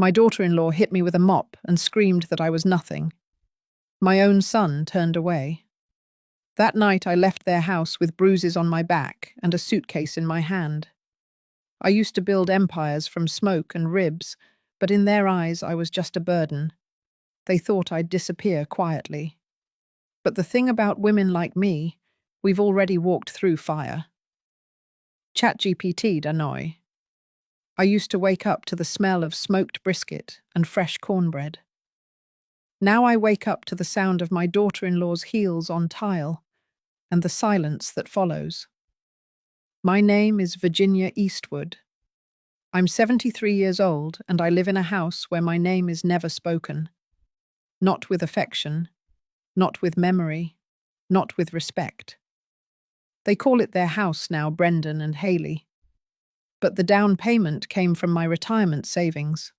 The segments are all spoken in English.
My daughter-in-law hit me with a mop and screamed that I was nothing. My own son turned away. That night I left their house with bruises on my back and a suitcase in my hand. I used to build empires from smoke and ribs, but in their eyes I was just a burden. They thought I'd disappear quietly. But the thing about women like me, we've already walked through fire. ChatGPT Danoi. I used to wake up to the smell of smoked brisket and fresh cornbread. Now I wake up to the sound of my daughter-in-law's heels on tile and the silence that follows. My name is Virginia Eastwood. I'm 73 years old and I live in a house where my name is never spoken. Not with affection, not with memory, not with respect. They call it their house now, Brendan and Haley. But the down payment came from my retirement savings.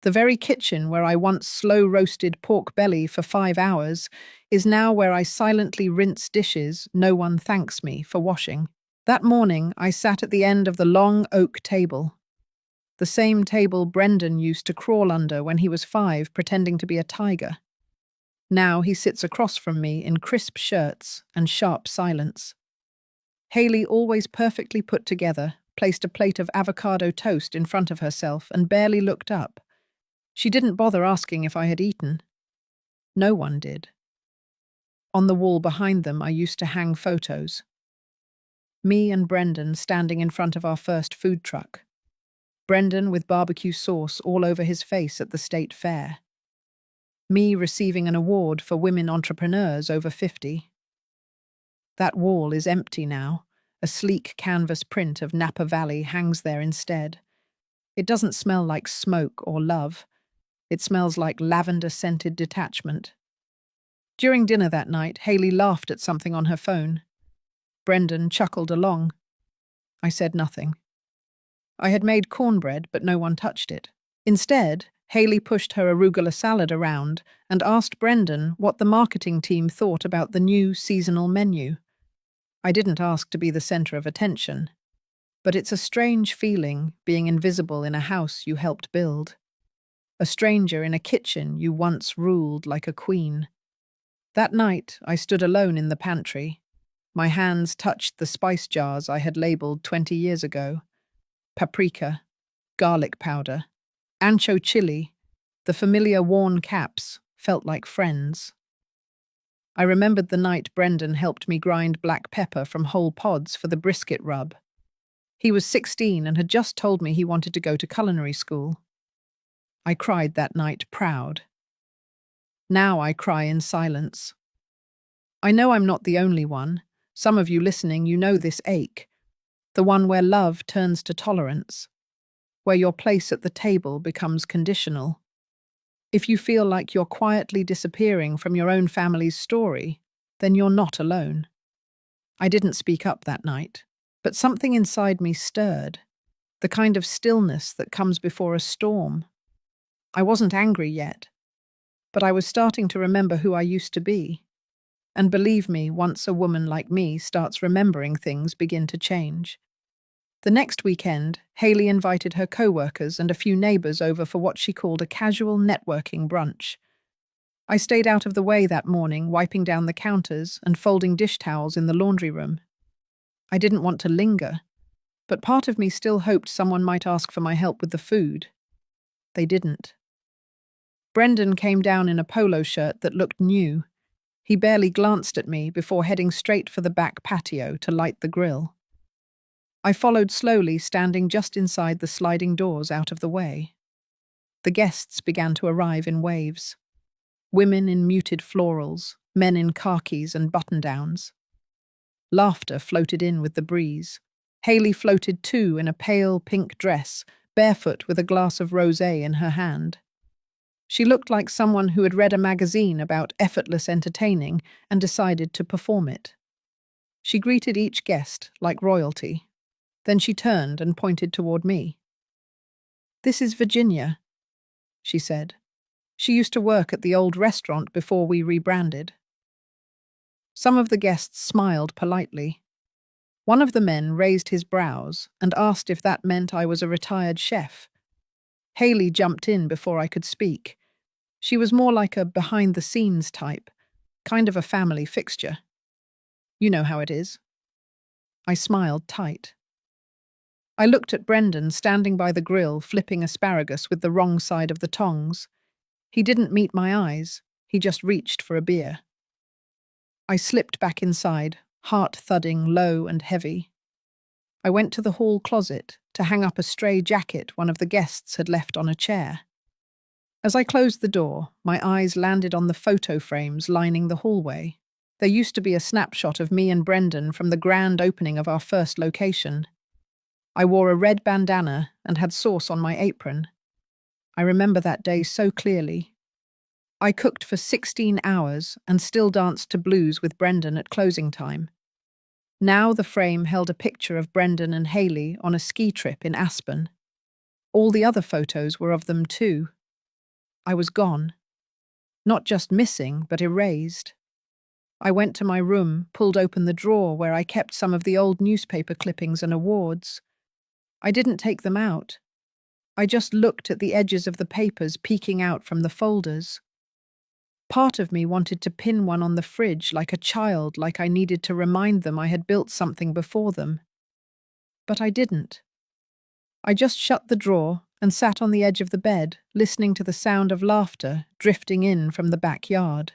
The very kitchen where I once slow-roasted pork belly for 5 hours is now where I silently rinse dishes no one thanks me for washing. That morning, I sat at the end of the long oak table. The same table Brendan used to crawl under when he was 5, pretending to be a tiger. Now he sits across from me in crisp shirts and sharp silence. Haley, always perfectly put together, placed a plate of avocado toast in front of herself and barely looked up. She didn't bother asking if I had eaten. No one did. On the wall behind them, I used to hang photos. Me and Brendan standing in front of our first food truck. Brendan with barbecue sauce all over his face at the state fair. Me receiving an award for women entrepreneurs over 50. That wall is empty now. A sleek canvas print of Napa Valley hangs there instead. It doesn't smell like smoke or love. It smells like lavender-scented detachment. During dinner that night, Haley laughed at something on her phone. Brendan chuckled along. I said nothing. I had made cornbread, but no one touched it. Instead, Haley pushed her arugula salad around and asked Brendan what the marketing team thought about the new seasonal menu. I didn't ask to be the center of attention, but it's a strange feeling being invisible in a house you helped build. A stranger in a kitchen you once ruled like a queen. That night, I stood alone in the pantry. My hands touched the spice jars I had labeled 20 years ago. Paprika, garlic powder, ancho chili, the familiar worn caps felt like friends. I remembered the night Brendan helped me grind black pepper from whole pods for the brisket rub. He was 16 and had just told me he wanted to go to culinary school. I cried that night, proud. Now I cry in silence. I know I'm not the only one. Some of you listening, you know this ache. The one where love turns to tolerance. Where your place at the table becomes conditional. If you feel like you're quietly disappearing from your own family's story, then you're not alone. I didn't speak up that night, but something inside me stirred. The kind of stillness that comes before a storm. I wasn't angry yet, but I was starting to remember who I used to be. And believe me, once a woman like me starts remembering, things begin to change. The next weekend, Haley invited her co-workers and a few neighbors over for what she called a casual networking brunch. I stayed out of the way that morning, wiping down the counters and folding dish towels in the laundry room. I didn't want to linger, but part of me still hoped someone might ask for my help with the food. They didn't. Brendan came down in a polo shirt that looked new. He barely glanced at me before heading straight for the back patio to light the grill. I followed slowly, standing just inside the sliding doors out of the way. The guests began to arrive in waves. Women in muted florals, men in khakis and button-downs. Laughter floated in with the breeze. Haley floated too in a pale pink dress, barefoot with a glass of rosé in her hand. She looked like someone who had read a magazine about effortless entertaining and decided to perform it. She greeted each guest like royalty. Then she turned and pointed toward me. "This is Virginia," she said. "She used to work at the old restaurant before we rebranded." Some of the guests smiled politely. One of the men raised his brows and asked if that meant I was a retired chef. Haley jumped in before I could speak. She was more like a behind-the-scenes type, kind of a family fixture. You know how it is. I smiled tight. I looked at Brendan standing by the grill, flipping asparagus with the wrong side of the tongs. He didn't meet my eyes. He just reached for a beer. I slipped back inside, heart thudding low and heavy. I went to the hall closet to hang up a stray jacket one of the guests had left on a chair. As I closed the door, my eyes landed on the photo frames lining the hallway. There used to be a snapshot of me and Brendan from the grand opening of our first location. I wore a red bandana and had sauce on my apron. I remember that day so clearly. I cooked for 16 hours and still danced to blues with Brendan at closing time. Now the frame held a picture of Brendan and Haley on a ski trip in Aspen. All the other photos were of them too. I was gone. Not just missing, but erased. I went to my room, pulled open the drawer where I kept some of the old newspaper clippings and awards. I didn't take them out. I just looked at the edges of the papers peeking out from the folders. Part of me wanted to pin one on the fridge like a child, like I needed to remind them I had built something before them. But I didn't. I just shut the drawer and sat on the edge of the bed, listening to the sound of laughter drifting in from the backyard.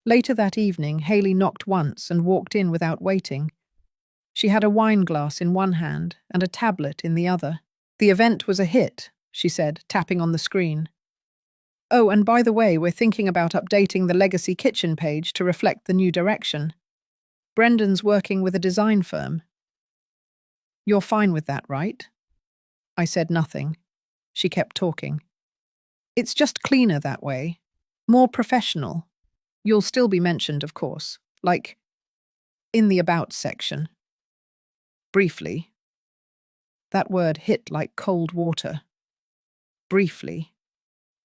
Later that evening, Haley knocked once and walked in without waiting. She had a wine glass in one hand and a tablet in the other. "The event was a hit," she said, tapping on the screen. "Oh, and by the way, we're thinking about updating the Legacy Kitchen page to reflect the new direction. Brendan's working with a design firm." "You're fine with that, right?" I said nothing. She kept talking. "It's just cleaner that way. More professional. You'll still be mentioned, of course, like in the About section. Briefly." That word hit like cold water. Briefly.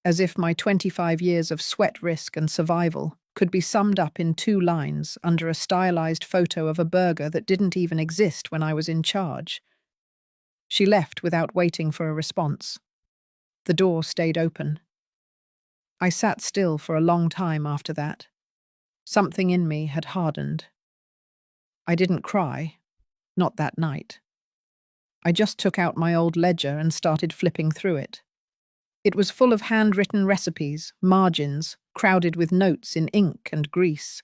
As if my 25 years of sweat, risk, and survival could be summed up in 2 lines under a stylized photo of a burger that didn't even exist when I was in charge. She left without waiting for a response. The door stayed open. I sat still for a long time after that. Something in me had hardened. I didn't cry, not that night. I just took out my old ledger and started flipping through it. It was full of handwritten recipes, margins, crowded with notes in ink and grease.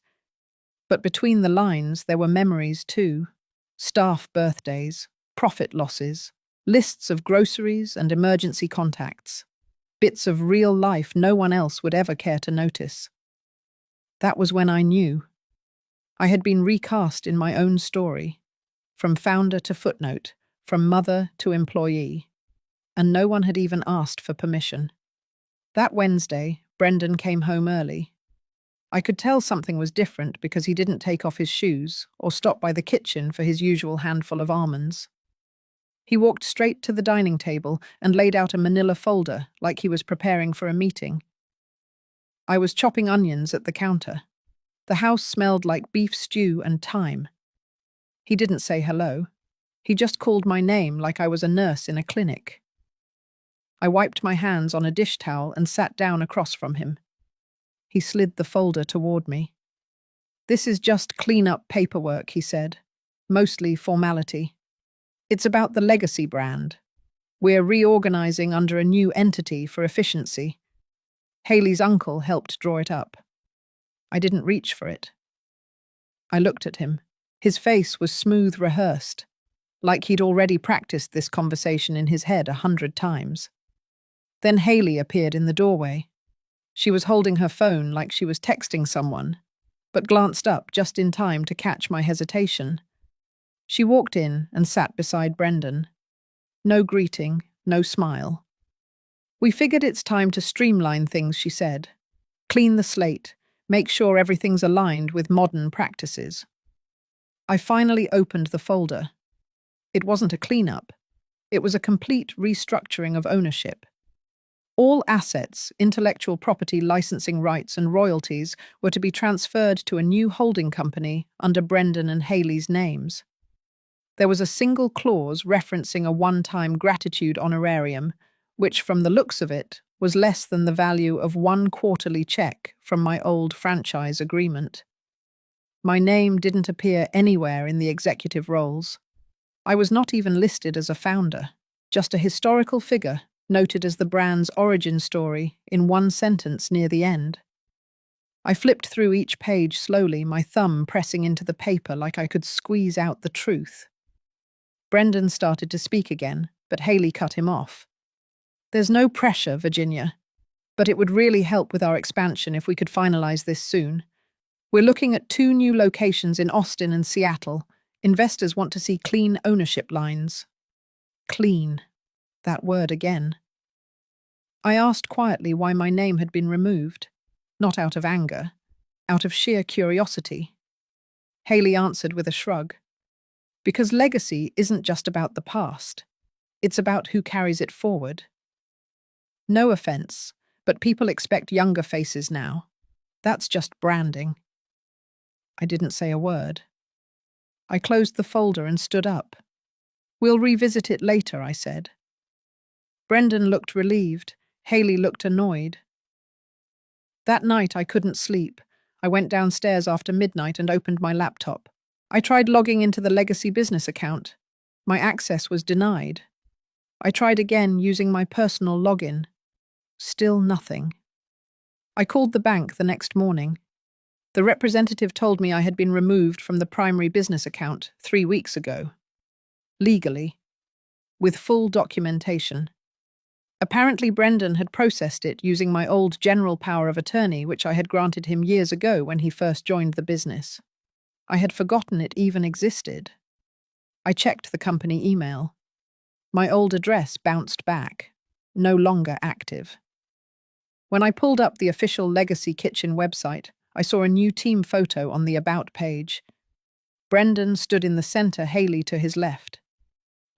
But between the lines there were memories too. Staff birthdays, profit losses, lists of groceries and emergency contacts. Bits of real life no one else would ever care to notice. That was when I knew. I had been recast in my own story, from founder to footnote, from mother to employee, and no one had even asked for permission. That Wednesday, Brendan came home early. I could tell something was different because he didn't take off his shoes or stop by the kitchen for his usual handful of almonds. He walked straight to the dining table and laid out a manila folder like he was preparing for a meeting. I was chopping onions at the counter. The house smelled like beef stew and thyme. He didn't say hello. He just called my name like I was a nurse in a clinic. I wiped my hands on a dish towel and sat down across from him. He slid the folder toward me. "This is just clean-up paperwork," he said. "Mostly formality. It's about the Legacy brand. We're reorganizing under a new entity for efficiency." Haley's uncle helped draw it up. I didn't reach for it. I looked at him. His face was smooth rehearsed, like he'd already practiced this conversation in his head 100 times. Then Haley appeared in the doorway. She was holding her phone like she was texting someone, but glanced up just in time to catch my hesitation. She walked in and sat beside Brendan. No greeting, no smile. "We figured it's time to streamline things," she said. "Clean the slate, make sure everything's aligned with modern practices." I finally opened the folder. It wasn't a cleanup. It was a complete restructuring of ownership. All assets, intellectual property, licensing rights, and royalties were to be transferred to a new holding company under Brendan and Haley's names. There was a single clause referencing a one-time gratitude honorarium, which from the looks of it was less than the value of one quarterly check from my old franchise agreement. My name didn't appear anywhere in the executive roles. I was not even listed as a founder, just a historical figure noted as the brand's origin story in one sentence near the end. I flipped through each page slowly, my thumb pressing into the paper like I could squeeze out the truth. Brendan started to speak again, but Haley cut him off. "There's no pressure, Virginia, but it would really help with our expansion if we could finalize this soon. We're looking at 2 new locations in Austin and Seattle. Investors want to see clean ownership lines." Clean. That word again. I asked quietly why my name had been removed. Not out of anger, out of sheer curiosity. Haley answered with a shrug. Because legacy isn't just about the past. It's about who carries it forward. No offense, but people expect younger faces now. That's just branding. I didn't say a word. I closed the folder and stood up. "We'll revisit it later," I said. Brendan looked relieved. Haley looked annoyed. That night I couldn't sleep. I went downstairs after midnight and opened my laptop. I tried logging into the legacy business account. My access was denied. I tried again using my personal login. Still nothing. I called the bank the next morning. The representative told me I had been removed from the primary business account 3 weeks ago. Legally. With full documentation. Apparently Brendan had processed it using my old general power of attorney, which I had granted him years ago when he first joined the business. I had forgotten it even existed. I checked the company email. My old address bounced back. No longer active. When I pulled up the official Legacy Kitchen website, I saw a new team photo on the About page. Brendan stood in the center, Haley to his left.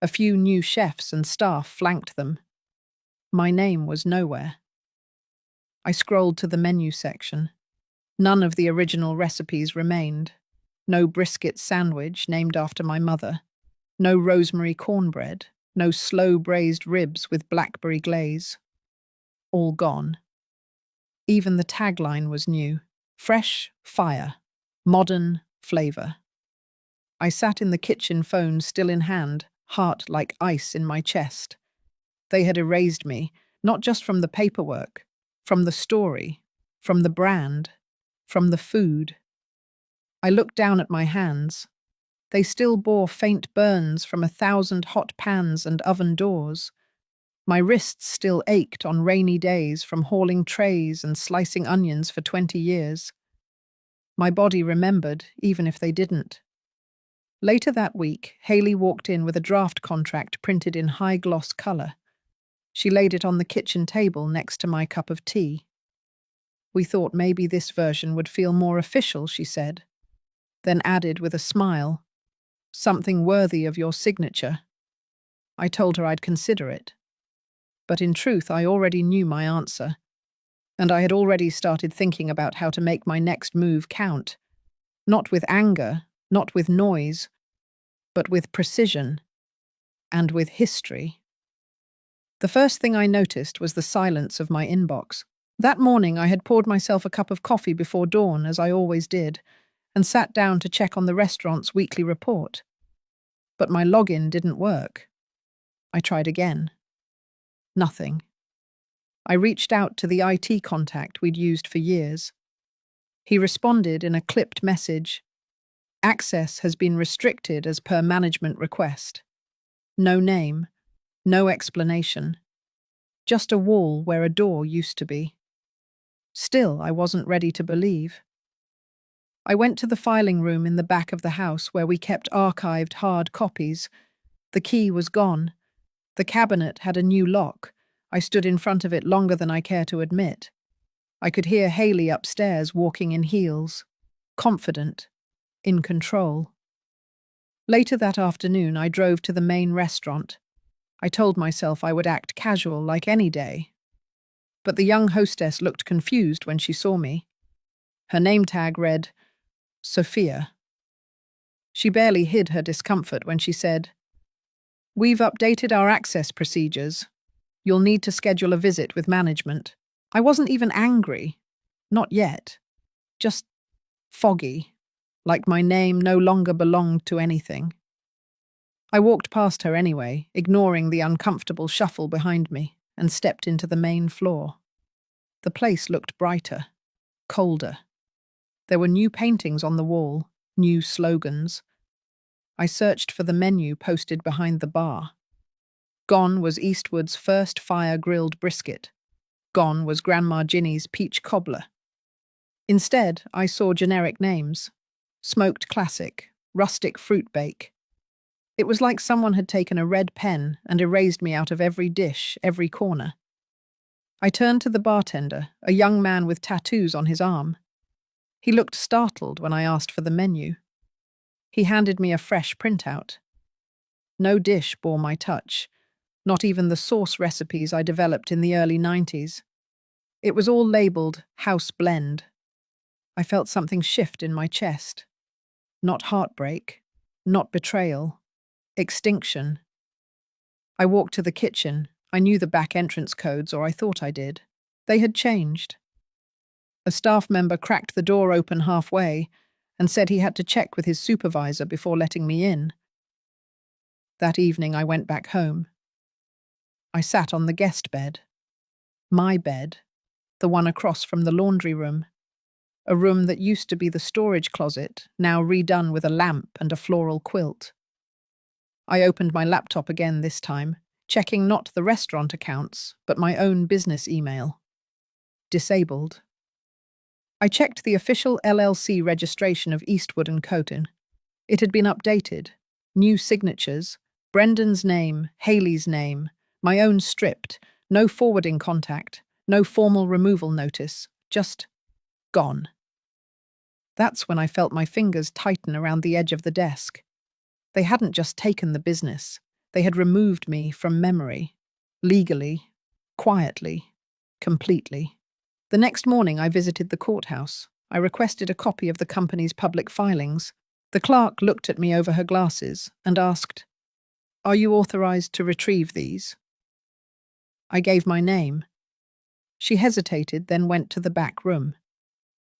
A few new chefs and staff flanked them. My name was nowhere. I scrolled to the menu section. None of the original recipes remained. No brisket sandwich named after my mother. No rosemary cornbread. No slow braised ribs with blackberry glaze. All gone. Even the tagline was new. Fresh fire. Modern flavor. I sat in the kitchen, phone still in hand, heart like ice in my chest. They had erased me, not just from the paperwork, from the story, from the brand, from the food. I looked down at my hands. They still bore faint burns from 1,000 hot pans and oven doors. My wrists still ached on rainy days from hauling trays and slicing onions for 20 years. My body remembered, even if they didn't. Later that week, Haley walked in with a draft contract printed in high-gloss color. She laid it on the kitchen table next to my cup of tea. "We thought maybe this version would feel more official," she said, then added with a smile, "Something worthy of your signature." I told her I'd consider it. But in truth, I already knew my answer, and I had already started thinking about how to make my next move count. Not with anger, not with noise, but with precision and with history. The first thing I noticed was the silence of my inbox. That morning I had poured myself a cup of coffee before dawn, as I always did, and sat down to check on the restaurant's weekly report. But my login didn't work. I tried again. Nothing. I reached out to the IT contact we'd used for years. He responded in a clipped message. "Access has been restricted as per management request." No name. No explanation. Just a wall where a door used to be. Still, I wasn't ready to believe. I went to the filing room in the back of the house where we kept archived hard copies. The key was gone. The cabinet had a new lock. I stood in front of it longer than I care to admit. I could hear Haley upstairs walking in heels, confident, in control. Later that afternoon, I drove to the main restaurant. I told myself I would act casual like any day. But the young hostess looked confused when she saw me. Her name tag read, Sophia. She barely hid her discomfort when she said, "We've updated our access procedures. You'll need to schedule a visit with management. I wasn't even angry. Not yet. Just foggy, like my name no longer belonged to anything. I walked past her anyway, ignoring the uncomfortable shuffle behind me, and stepped into the main floor. The place looked brighter, colder. There were new paintings on the wall, new slogans. I searched for the menu posted behind the bar. Gone was Eastwood's first fire-grilled brisket. Gone was Grandma Ginny's peach cobbler. Instead, I saw generic names. Smoked classic, rustic fruit bake. It was like someone had taken a red pen and erased me out of every dish, every corner. I turned to the bartender, a young man with tattoos on his arm. He looked startled when I asked for the menu. He handed me a fresh printout. No dish bore my touch, not even the sauce recipes I developed in the early 90s. It was all labeled House Blend. I felt something shift in my chest. Not heartbreak, not betrayal, extinction. I walked to the kitchen. I knew the back entrance codes, or I thought I did. They had changed. A staff member cracked the door open halfway and said he had to check with his supervisor before letting me in. That evening I went back home. I sat on the guest bed. My bed, the one across from the laundry room. A room that used to be the storage closet, now redone with a lamp and a floral quilt. I opened my laptop again this time, checking not the restaurant accounts, but my own business email. Disabled. I checked the official LLC registration of Eastwood & Coton. It had been updated. New signatures, Brendan's name, Haley's name, my own stripped, no forwarding contact, no formal removal notice, just gone. That's when I felt my fingers tighten around the edge of the desk. They hadn't just taken the business. They had removed me from memory. Legally, quietly, completely. The next morning I visited the courthouse. I requested a copy of the company's public filings. The clerk looked at me over her glasses and asked, "Are you authorized to retrieve these?" I gave my name. She hesitated, then went to the back room.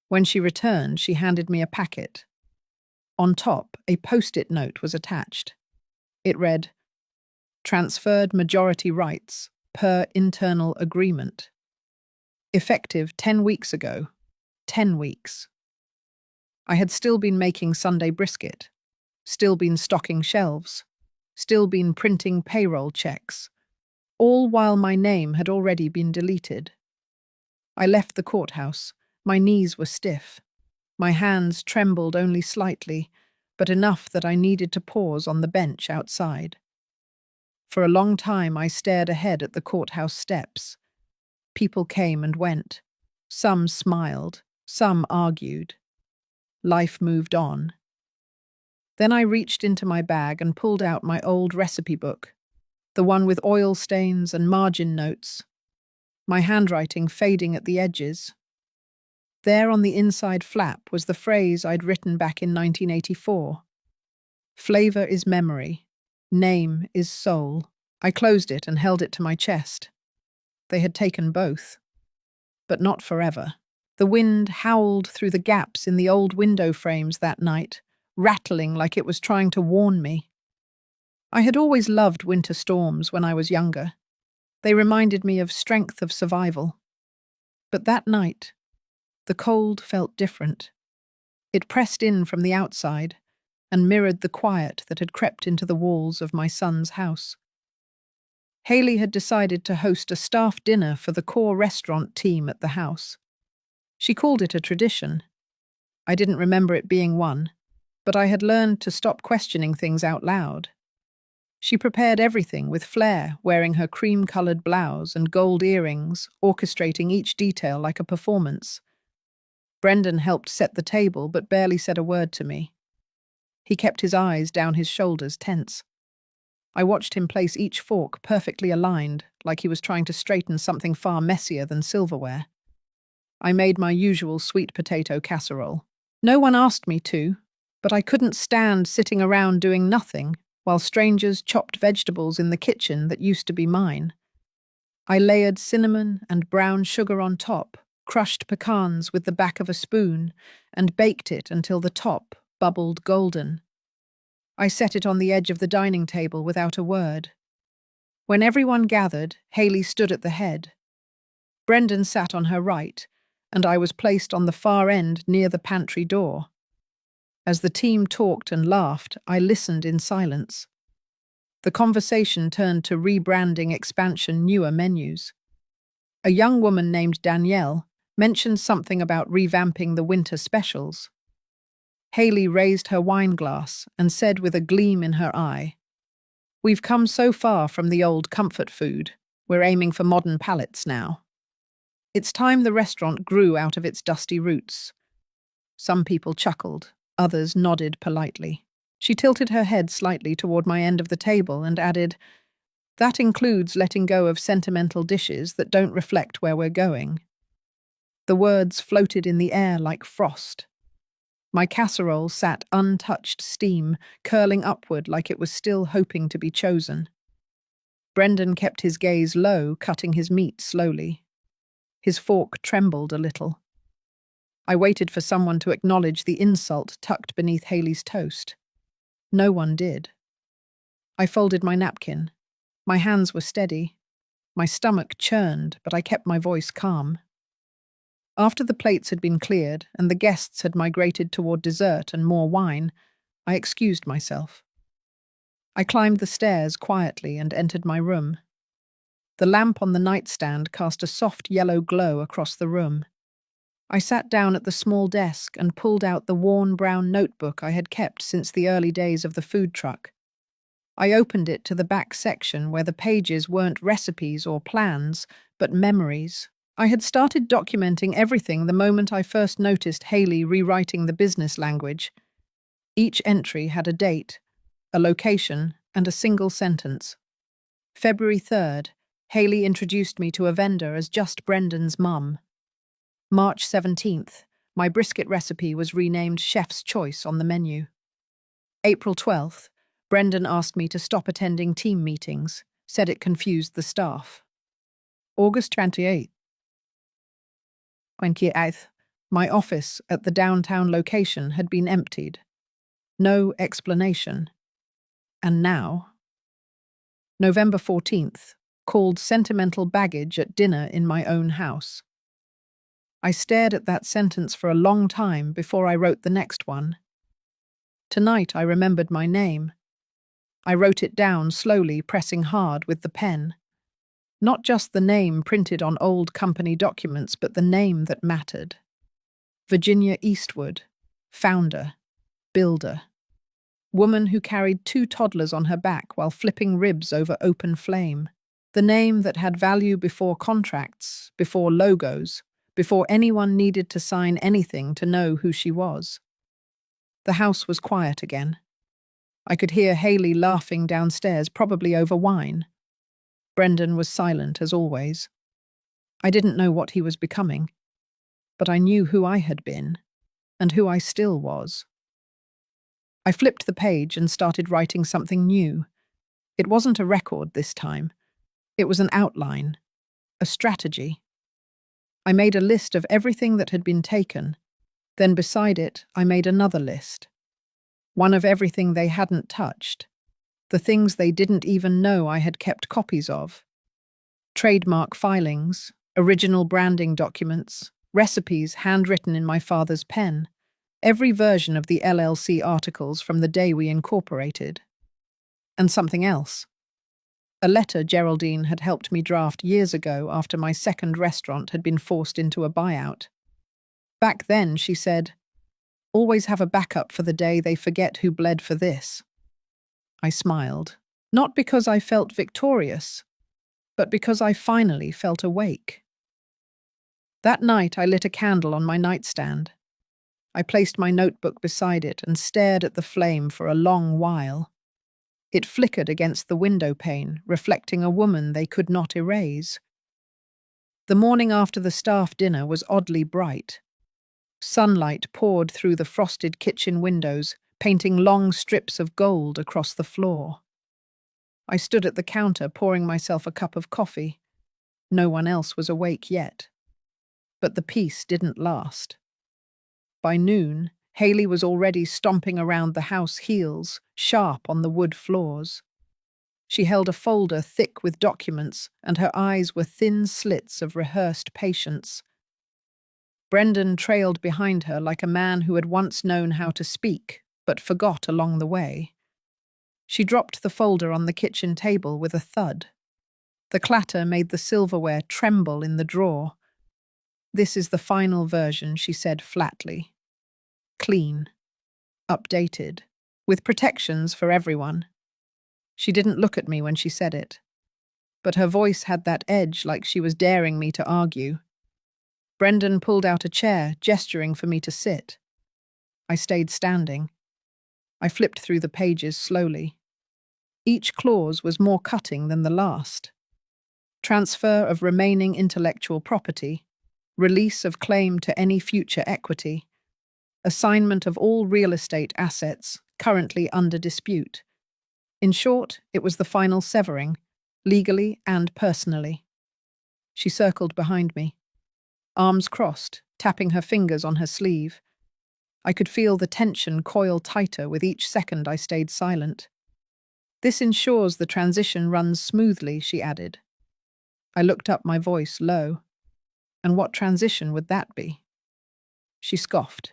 When she returned, she handed me a packet. On top, a post-it note was attached. It read, "Transferred majority rights, per internal agreement. Effective 10 weeks ago. 10 weeks. I had still been making Sunday brisket, still been stocking shelves, still been printing payroll checks, all while my name had already been deleted. I left the courthouse. My knees were stiff. My hands trembled only slightly, but enough that I needed to pause on the bench outside. For a long time I stared ahead at the courthouse steps. People came and went. Some smiled, some argued. Life moved on. Then I reached into my bag and pulled out my old recipe book, the one with oil stains and margin notes, my handwriting fading at the edges. There on the inside flap was the phrase I'd written back in 1984. Flavor is memory. Name is soul. I closed it and held it to my chest. They had taken both. But not forever. The wind howled through the gaps in the old window frames that night, rattling like it was trying to warn me. I had always loved winter storms when I was younger. They reminded me of strength of survival. But that night, the cold felt different. It pressed in from the outside and mirrored the quiet that had crept into the walls of my son's house. Haley had decided to host a staff dinner for the core restaurant team at the house. She called it a tradition. I didn't remember it being one, but I had learned to stop questioning things out loud. She prepared everything with flair, wearing her cream-colored blouse and gold earrings, orchestrating each detail like a performance. Brendan helped set the table, but barely said a word to me. He kept his eyes down his shoulders, tense. I watched him place each fork perfectly aligned, like he was trying to straighten something far messier than silverware. I made my usual sweet potato casserole. No one asked me to, but I couldn't stand sitting around doing nothing while strangers chopped vegetables in the kitchen that used to be mine. I layered cinnamon and brown sugar on top, crushed pecans with the back of a spoon, and baked it until the top bubbled golden. I set it on the edge of the dining table without a word. When everyone gathered, Haley stood at the head. Brendan sat on her right, and I was placed on the far end near the pantry door. As the team talked and laughed, I listened in silence. The conversation turned to rebranding expansion newer menus. A young woman named Danielle mentioned something about revamping the winter specials. Haley raised her wine glass and said with a gleam in her eye, "We've come so far from the old comfort food. We're aiming for modern palates now." It's time the restaurant grew out of its dusty roots. Some people chuckled, others nodded politely. She tilted her head slightly toward my end of the table and added, "That includes letting go of sentimental dishes that don't reflect where we're going." The words floated in the air like frost. My casserole sat untouched steam, curling upward like it was still hoping to be chosen. Brendan kept his gaze low, cutting his meat slowly. His fork trembled a little. I waited for someone to acknowledge the insult tucked beneath Haley's toast. No one did. I folded my napkin. My hands were steady. My stomach churned, but I kept my voice calm. After the plates had been cleared and the guests had migrated toward dessert and more wine, I excused myself. I climbed the stairs quietly and entered my room. The lamp on the nightstand cast a soft yellow glow across the room. I sat down at the small desk and pulled out the worn brown notebook I had kept since the early days of the food truck. I opened it to the back section where the pages weren't recipes or plans, but memories. I had started documenting everything the moment I first noticed Haley rewriting the business language. Each entry had a date, a location, and a single sentence. February 3rd, Haley introduced me to a vendor as just Brendan's mum. March 17th, my brisket recipe was renamed Chef's Choice on the menu. April 12th, Brendan asked me to stop attending team meetings, said it confused the staff. August 28th, my office at the downtown location had been emptied. No explanation. And now? November 14th, called sentimental baggage at dinner in my own house. I stared at that sentence for a long time before I wrote the next one. Tonight I remembered my name. I wrote it down slowly, pressing hard with the pen. Not just the name printed on old company documents, but the name that mattered. Virginia Eastwood, founder, builder. Woman who carried 2 toddlers on her back while flipping ribs over open flame. The name that had value before contracts, before logos, before anyone needed to sign anything to know who she was. The house was quiet again. I could hear Haley laughing downstairs, probably over wine. Brendan was silent as always. I didn't know what he was becoming, but I knew who I had been, and who I still was. I flipped the page and started writing something new. It wasn't a record this time. It was an outline, a strategy. I made a list of everything that had been taken. Then beside it, I made another list. One of everything they hadn't touched. The things they didn't even know I had kept copies of. Trademark filings, original branding documents, recipes handwritten in my father's pen, every version of the LLC articles from the day we incorporated. And something else. A letter Geraldine had helped me draft years ago after my second restaurant had been forced into a buyout. Back then, she said, "Always have a backup for the day they forget who bled for this." I smiled, not because I felt victorious, but because I finally felt awake. That night, I lit a candle on my nightstand. I placed my notebook beside it and stared at the flame for a long while. It flickered against the window pane, reflecting a woman they could not erase. The morning after the staff dinner was oddly bright. Sunlight poured through the frosted kitchen windows, painting long strips of gold across the floor. I stood at the counter pouring myself a cup of coffee. No one else was awake yet. But the peace didn't last. By noon, Haley was already stomping around the house, heels sharp on the wood floors. She held a folder thick with documents, and her eyes were thin slits of rehearsed patience. Brendan trailed behind her like a man who had once known how to speak, but forgot along the way. She dropped the folder on the kitchen table with a thud. The clatter made the silverware tremble in the drawer. "This is the final version," she said flatly. "Clean. Updated. With protections for everyone." She didn't look at me when she said it, but her voice had that edge like she was daring me to argue. Brendan pulled out a chair, gesturing for me to sit. I stayed standing. I flipped through the pages slowly. Each clause was more cutting than the last. Transfer of remaining intellectual property, release of claim to any future equity, assignment of all real estate assets currently under dispute. In short, it was the final severing, legally and personally. She circled behind me, arms crossed, tapping her fingers on her sleeve. I could feel the tension coil tighter with each second I stayed silent. "This ensures the transition runs smoothly," she added. I looked up, my voice low. "And what transition would that be?" She scoffed.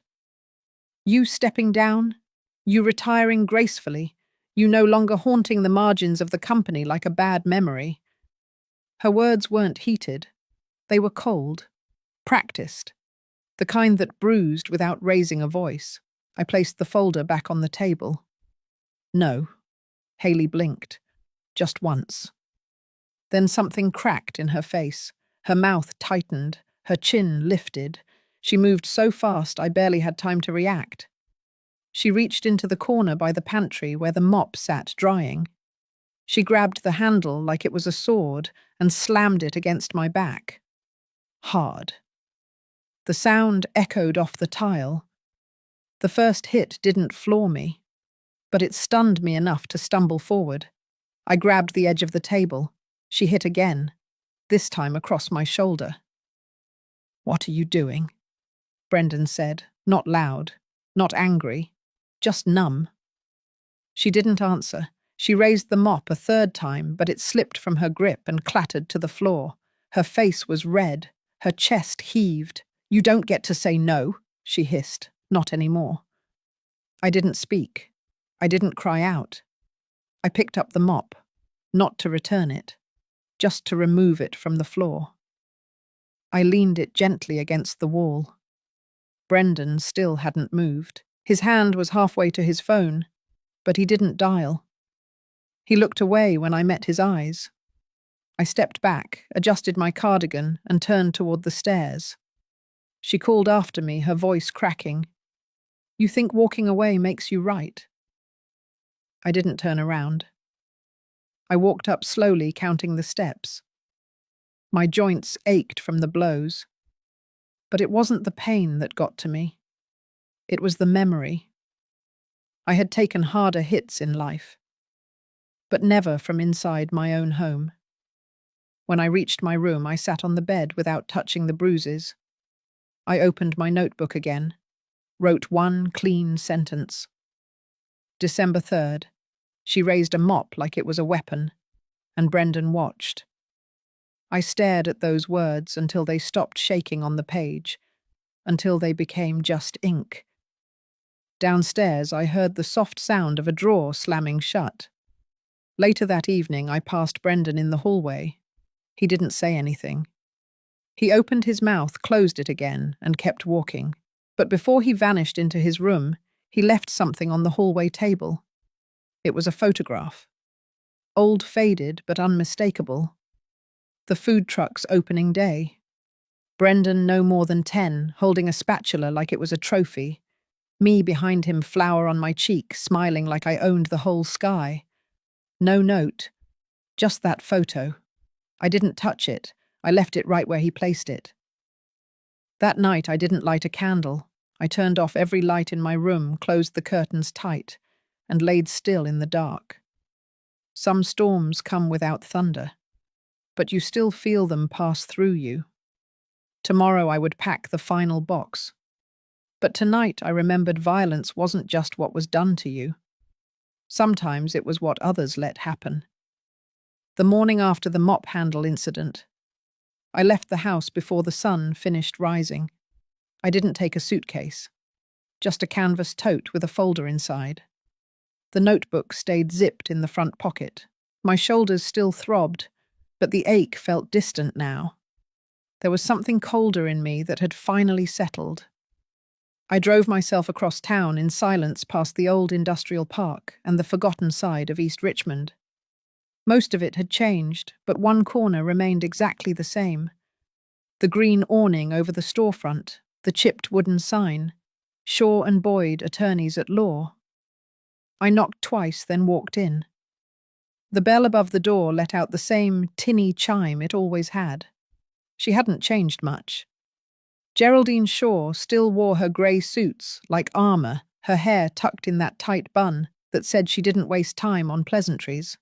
"You stepping down? You retiring gracefully? You no longer haunting the margins of the company like a bad memory?" Her words weren't heated. They were cold, practiced, the kind that bruised without raising a voice. I placed the folder back on the table. "No." Haley blinked. "Just once." Then something cracked in her face. Her mouth tightened, her chin lifted. She moved so fast I barely had time to react. She reached into the corner by the pantry where the mop sat drying. She grabbed the handle like it was a sword and slammed it against my back. Hard. The sound echoed off the tile. The first hit didn't floor me, but it stunned me enough to stumble forward. I grabbed the edge of the table. She hit again, this time across my shoulder. "What are you doing?" Brendan said, not loud, not angry, just numb. She didn't answer. She raised the mop a third time, but it slipped from her grip and clattered to the floor. Her face was red, her chest heaved. "You don't get to say no," she hissed. "Not anymore." I didn't speak. I didn't cry out. I picked up the mop, not to return it, just to remove it from the floor. I leaned it gently against the wall. Brendan still hadn't moved. His hand was halfway to his phone, but he didn't dial. He looked away when I met his eyes. I stepped back, adjusted my cardigan, and turned toward the stairs. She called after me, her voice cracking. "You think walking away makes you right?" I didn't turn around. I walked up slowly, counting the steps. My joints ached from the blows. But it wasn't the pain that got to me. It was the memory. I had taken harder hits in life, but never from inside my own home. When I reached my room, I sat on the bed without touching the bruises. I opened my notebook again, wrote one clean sentence. December 3rd. She raised a mop like it was a weapon, and Brendan watched. I stared at those words until they stopped shaking on the page, until they became just ink. Downstairs, I heard the soft sound of a drawer slamming shut. Later that evening, I passed Brendan in the hallway. He didn't say anything. He opened his mouth, closed it again, and kept walking. But before he vanished into his room, he left something on the hallway table. It was a photograph. Old, faded, but unmistakable. The food truck's opening day. Brendan no more than 10, holding a spatula like it was a trophy. Me behind him, flour on my cheek, smiling like I owned the whole sky. No note. Just that photo. I didn't touch it. I left it right where he placed it. That night, I didn't light a candle. I turned off every light in my room, closed the curtains tight, and laid still in the dark. Some storms come without thunder. but you still feel them pass through you. Tomorrow I would pack the final box. But tonight I remembered violence wasn't just what was done to you. Sometimes it was what others let happen. The morning after the mop handle incident, I left the house before the sun finished rising. I didn't take a suitcase, just a canvas tote with a folder inside. The notebook stayed zipped in the front pocket. My shoulders still throbbed, but the ache felt distant now. There was something colder in me that had finally settled. I drove myself across town in silence past the old industrial park and the forgotten side of East Richmond. Most of it had changed, but one corner remained exactly the same. The green awning over the storefront, the chipped wooden sign, Shaw and Boyd, attorneys at law. I knocked twice, then walked in. The bell above the door let out the same tinny chime it always had. She hadn't changed much. Geraldine Shaw still wore her grey suits, like armour, her hair tucked in that tight bun that said she didn't waste time on pleasantries.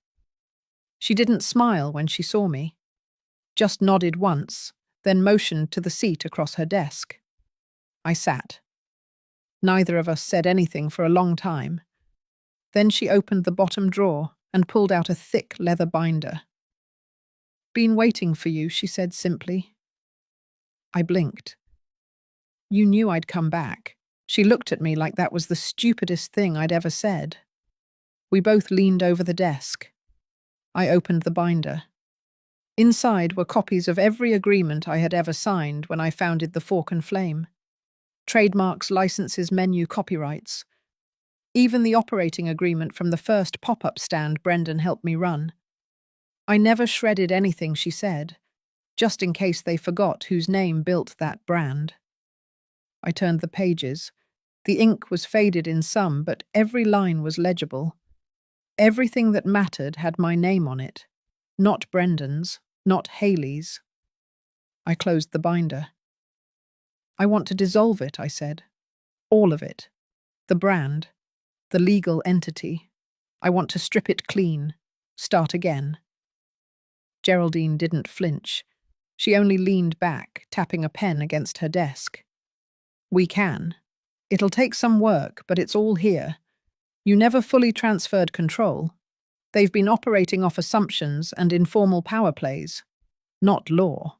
She didn't smile when she saw me, just nodded once, then motioned to the seat across her desk. I sat. Neither of us said anything for a long time. Then she opened the bottom drawer and pulled out a thick leather binder. "Been waiting for you," she said simply. I blinked. "You knew I'd come back." She looked at me like that was the stupidest thing I'd ever said. We both leaned over the desk. I opened the binder. Inside were copies of every agreement I had ever signed when I founded the Fork and Flame. Trademarks, licenses, menu, copyrights. Even the operating agreement from the first pop-up stand Brendan helped me run. I never shredded anything she said, just in case they forgot whose name built that brand. I turned the pages. The ink was faded in some, but every line was legible. Everything that mattered had my name on it. Not Brendan's, not Hayley's. I closed the binder. "I want to dissolve it," I said. "All of it. The brand. The legal entity. I want to strip it clean. Start again." Geraldine didn't flinch. She only leaned back, tapping a pen against her desk. "We can. It'll take some work, but it's all here. You never fully transferred control. They've been operating off assumptions and informal power plays, not law."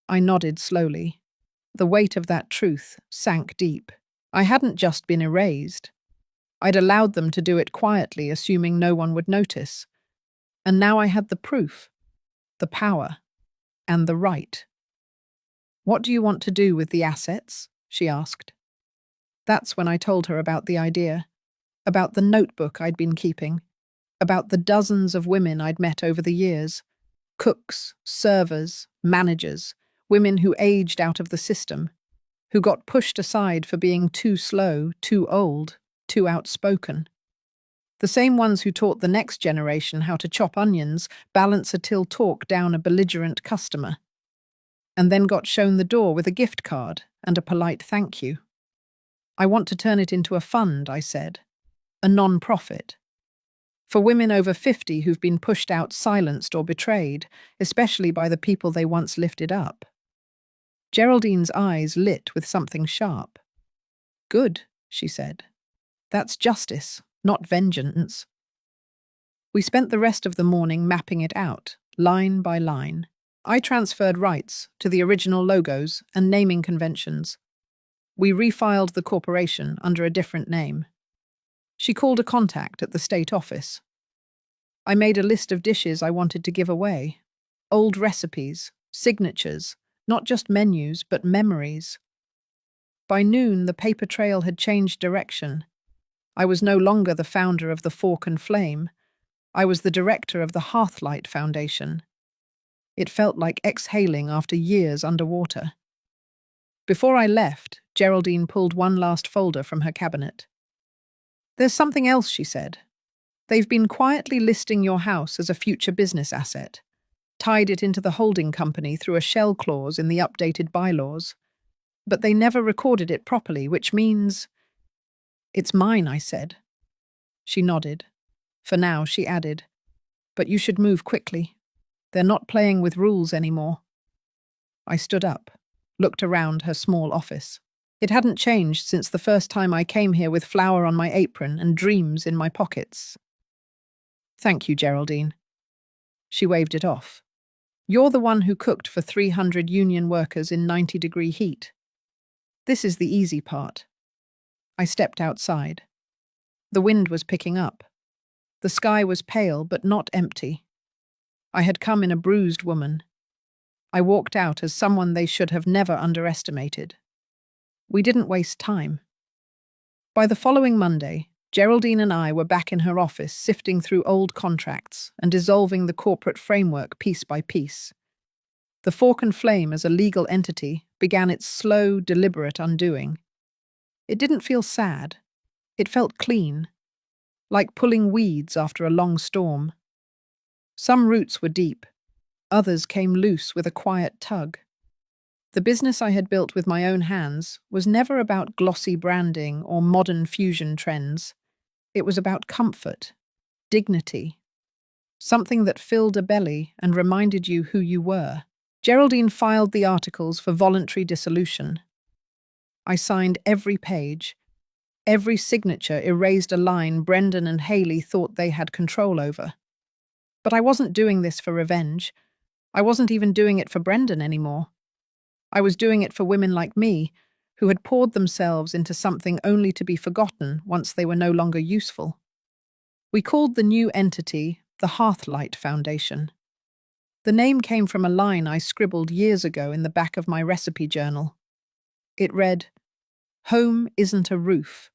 I nodded slowly. The weight of that truth sank deep. I hadn't just been erased. I'd allowed them to do it quietly, assuming no one would notice. And now I had the proof, the power, and the right. "What do you want to do with the assets?" she asked. That's when I told her about the idea, about the notebook I'd been keeping, about the dozens of women I'd met over the years, cooks, servers, managers, women who aged out of the system, who got pushed aside for being too slow, too old, too outspoken. The same ones who taught the next generation how to chop onions, balance a till talk down a belligerent customer, and then got shown the door with a gift card and a polite thank you. "I want to turn it into a fund," I said, "a non-profit. For women over 50 who've been pushed out, silenced or betrayed, especially by the people they once lifted up." Geraldine's eyes lit with something sharp. "Good," she said. "That's justice, not vengeance." We spent the rest of the morning mapping it out, line by line. I transferred rights to the original logos and naming conventions. We refiled the corporation under a different name. She called a contact at the state office. I made a list of dishes I wanted to give away. Old recipes, signatures, not just menus, but memories. By noon, the paper trail had changed direction. I was no longer the founder of the Fork and Flame. I was the director of the Hearthlight Foundation. It felt like exhaling after years underwater. Before I left, Geraldine pulled one last folder from her cabinet. "There's something else," she said. "They've been quietly listing your house as a future business asset, tied it into the holding company through a shell clause in the updated bylaws. But they never recorded it properly, which means—" "It's mine," I said. She nodded. For now, she added, "But you should move quickly. They're not playing with rules anymore. I stood up, looked around her small office. It hadn't changed since the first time I came here with flour on my apron and dreams in my pockets. Thank you, Geraldine. She waved it off. You're the one who cooked for 300 union workers in 90-degree heat. This is the easy part. I stepped outside. The wind was picking up. The sky was pale but not empty. I had come in a bruised woman. I walked out as someone they should have never underestimated. We didn't waste time. By the following Monday, Geraldine and I were back in her office sifting through old contracts and dissolving the corporate framework piece by piece. The Fork and Flame as a legal entity began its slow, deliberate undoing. It didn't feel sad. It felt clean, like pulling weeds after a long storm. Some roots were deep, others came loose with a quiet tug. The business I had built with my own hands was never about glossy branding or modern fusion trends. It was about comfort, dignity, something that filled a belly and reminded you who you were. Geraldine filed the articles for voluntary dissolution. I signed every page. Every signature erased a line Brendan and Haley thought they had control over. But I wasn't doing this for revenge. I wasn't even doing it for Brendan anymore. I was doing it for women like me, who had poured themselves into something only to be forgotten once they were no longer useful. We called the new entity the Hearthlight Foundation. The name came from a line I scribbled years ago in the back of my recipe journal. It read, "Home isn't a roof.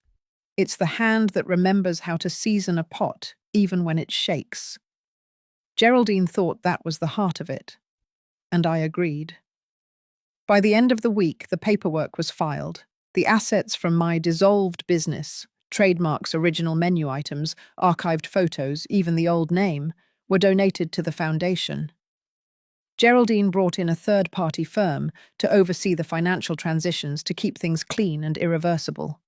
It's the hand that remembers how to season a pot, even when it shakes." Geraldine thought that was the heart of it, and I agreed. By the end of the week, the paperwork was filed. The assets from my dissolved business, trademarks, original menu items, archived photos, even the old name, were donated to the foundation. Geraldine brought in a third-party firm to oversee the financial transitions to keep things clean and irreversible.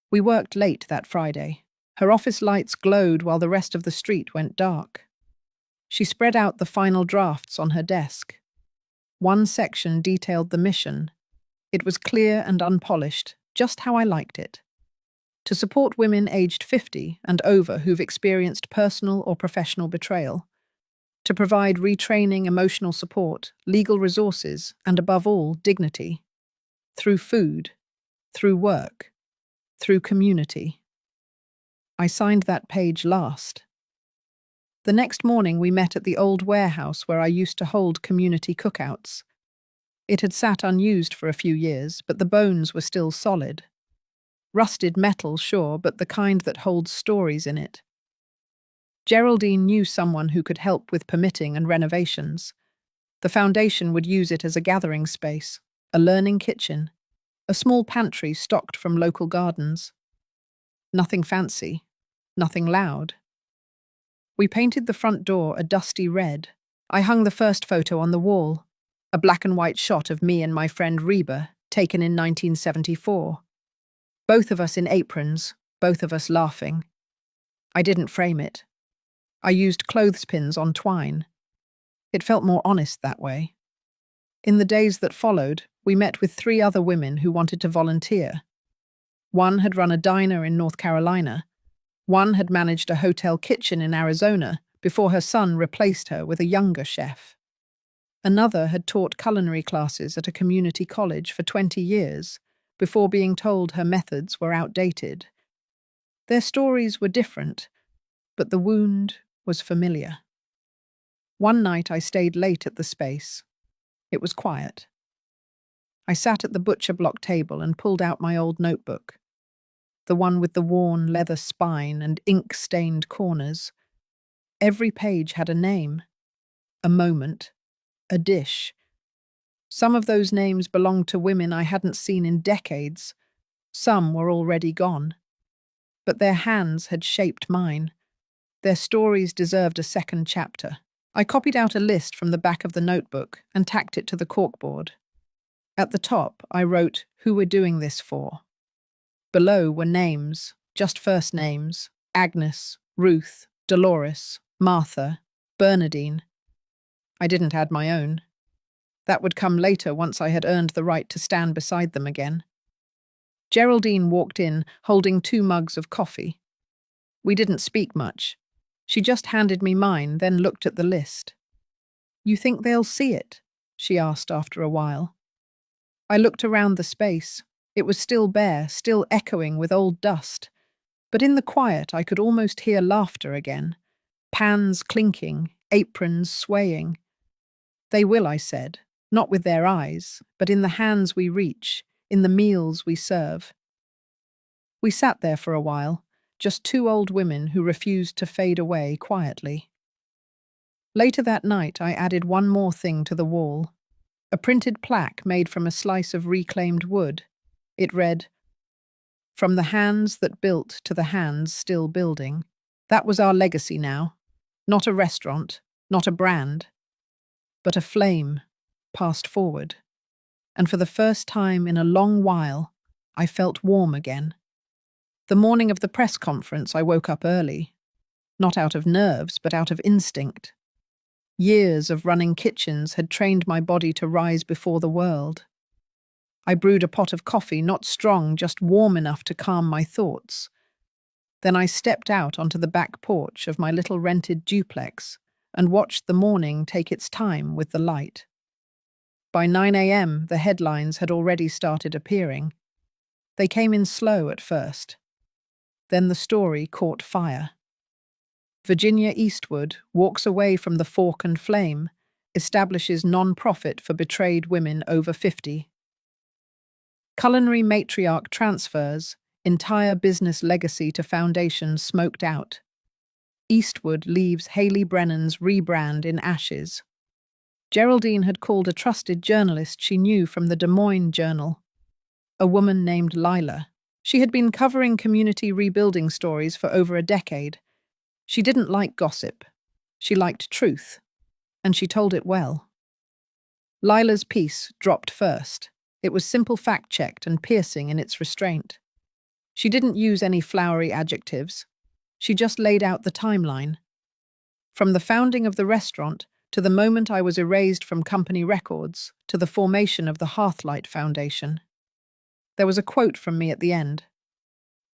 We worked late that Friday. Her office lights glowed while the rest of the street went dark. She spread out the final drafts on her desk. One section detailed the mission. It was clear and unpolished, just how I liked it. To support women aged 50 and over who've experienced personal or professional betrayal. To provide retraining, emotional support, legal resources, and above all, dignity. Through food, through work, through community. I signed that page last. The next morning we met at the old warehouse where I used to hold community cookouts. It had sat unused for a few years, but the bones were still solid. Rusted metal, sure, but the kind that holds stories in it. Geraldine knew someone who could help with permitting and renovations. The foundation would use it as a gathering space, a learning kitchen, a small pantry stocked from local gardens. Nothing fancy, nothing loud. We painted the front door a dusty red. I hung the first photo on the wall, a black and white shot of me and my friend Reba, taken in 1974. Both of us in aprons, both of us laughing. I didn't frame it. I used clothespins on twine. It felt more honest that way. In the days that followed, we met with 3 other women who wanted to volunteer. One had run a diner in North Carolina. One had managed a hotel kitchen in Arizona before her son replaced her with a younger chef. Another had taught culinary classes at a community college for 20 years before being told her methods were outdated. Their stories were different, but the wound was familiar. One night I stayed late at the space. It was quiet. I sat at the butcher block table and pulled out my old notebook, the one with the worn leather spine and ink-stained corners. Every page had a name, a moment, a dish. Some of those names belonged to women I hadn't seen in decades. Some were already gone. But their hands had shaped mine. Their stories deserved a second chapter. I copied out a list from the back of the notebook and tacked it to the corkboard. At the top, I wrote who we're doing this for. Below were names, just first names: Agnes, Ruth, Dolores, Martha, Bernadine. I didn't add my own. That would come later once I had earned the right to stand beside them again. Geraldine walked in, holding 2 mugs of coffee. We didn't speak much. She just handed me mine, then looked at the list. "You think they'll see it?" she asked after a while. I looked around the space. It was still bare, still echoing with old dust. But in the quiet, I could almost hear laughter again. Pans clinking, aprons swaying. "They will," I said, "not with their eyes, but in the hands we reach, in the meals we serve." We sat there for a while, just 2 old women who refused to fade away quietly. Later that night, I added one more thing to the wall. A printed plaque made from a slice of reclaimed wood. It read, "From the hands that built to the hands still building." That was our legacy now. Not a restaurant, not a brand, but a flame passed forward. And for the first time in a long while, I felt warm again. The morning of the press conference, I woke up early. Not out of nerves, but out of instinct. Years of running kitchens had trained my body to rise before the world. I brewed a pot of coffee, not strong, just warm enough to calm my thoughts. Then I stepped out onto the back porch of my little rented duplex and watched the morning take its time with the light. By 9 a.m., the headlines had already started appearing. They came in slow at first. Then the story caught fire. Virginia Eastwood walks away from the fork and flame, establishes non-profit for betrayed women over 50. Culinary matriarch transfers, entire business legacy to foundation smoked out. Eastwood leaves Haley Brennan's rebrand in ashes. Geraldine had called a trusted journalist she knew from the Des Moines Journal, a woman named Lila. She had been covering community rebuilding stories for over a decade. She didn't like gossip. She liked truth, and she told it well. Lila's piece dropped first. It was simple fact-checked and piercing in its restraint. She didn't use any flowery adjectives. She just laid out the timeline. From the founding of the restaurant to the moment I was erased from company records to the formation of the Hearthlight Foundation. There was a quote from me at the end.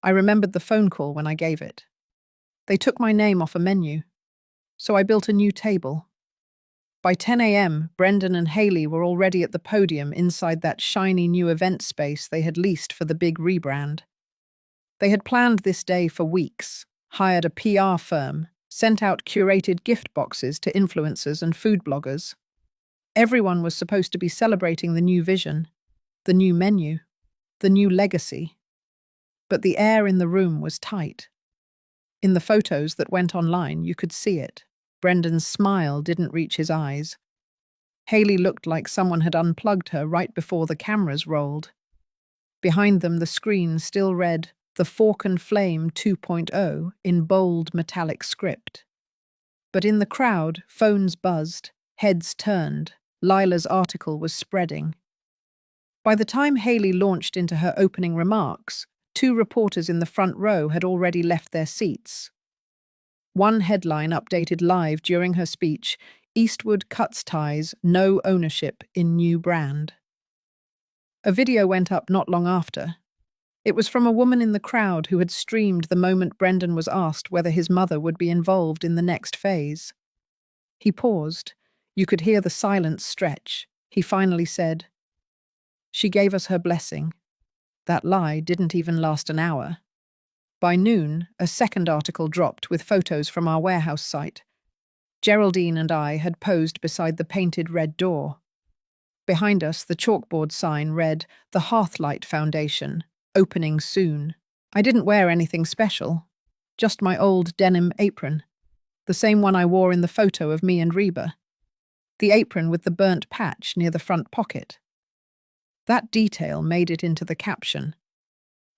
I remembered the phone call when I gave it. They took my name off a menu, so I built a new table. By 10 a.m., Brendan and Haley were already at the podium inside that shiny new event space they had leased for the big rebrand. They had planned this day for weeks, hired a PR firm, sent out curated gift boxes to influencers and food bloggers. Everyone was supposed to be celebrating the new vision, the new menu, the new legacy. But the air in the room was tight. In the photos that went online, you could see it. Brendan's smile didn't reach his eyes. Haley looked like someone had unplugged her right before the cameras rolled. Behind them, the screen still read, "The Fork and Flame 2.0" in bold metallic script. But in the crowd, phones buzzed, heads turned. Lila's article was spreading. By the time Haley launched into her opening remarks, 2 reporters in the front row had already left their seats. One headline updated live during her speech, "Eastwood cuts ties, no ownership in new brand." A video went up not long after. It was from a woman in the crowd who had streamed the moment Brendan was asked whether his mother would be involved in the next phase. He paused. You could hear the silence stretch. He finally said, "She gave us her blessing." That lie didn't even last an hour. By noon, a second article dropped with photos from our warehouse site. Geraldine and I had posed beside the painted red door. Behind us, the chalkboard sign read, "The Hearthlight Foundation, opening soon." I didn't wear anything special, just my old denim apron, the same one I wore in the photo of me and Reba. The apron with the burnt patch near the front pocket. That detail made it into the caption.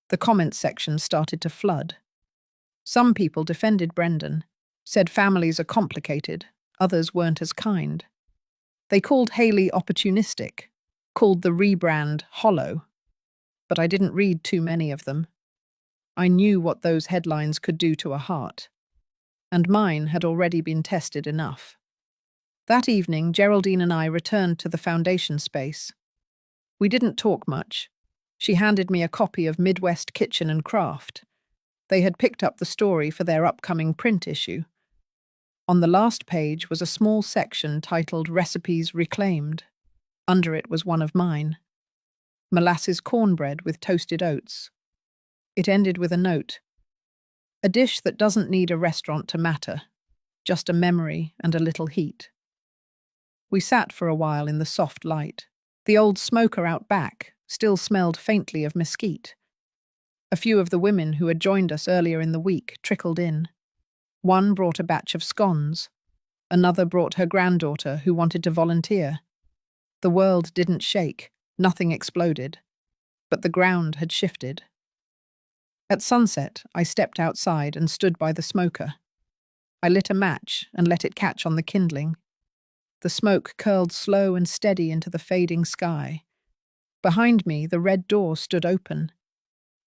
The comment section started to flood. Some people defended Brendan, said families are complicated, others weren't as kind. They called Haley opportunistic, called the rebrand hollow. But I didn't read too many of them. I knew what those headlines could do to a heart. And mine had already been tested enough. That evening, Geraldine and I returned to the foundation space. We didn't talk much. She handed me a copy of Midwest Kitchen and Craft. They had picked up the story for their upcoming print issue. On the last page was a small section titled Recipes Reclaimed. Under it was one of mine: molasses cornbread with toasted oats. It ended with a note: a dish that doesn't need a restaurant to matter, just a memory and a little heat. We sat for a while in the soft light. The old smoker out back still smelled faintly of mesquite. A few of the women who had joined us earlier in the week trickled in. One brought a batch of scones. Another brought her granddaughter who wanted to volunteer. The world didn't shake, nothing exploded, but the ground had shifted. At sunset, I stepped outside and stood by the smoker. I lit a match and let it catch on the kindling. The smoke curled slow and steady into the fading sky. Behind me, the red door stood open.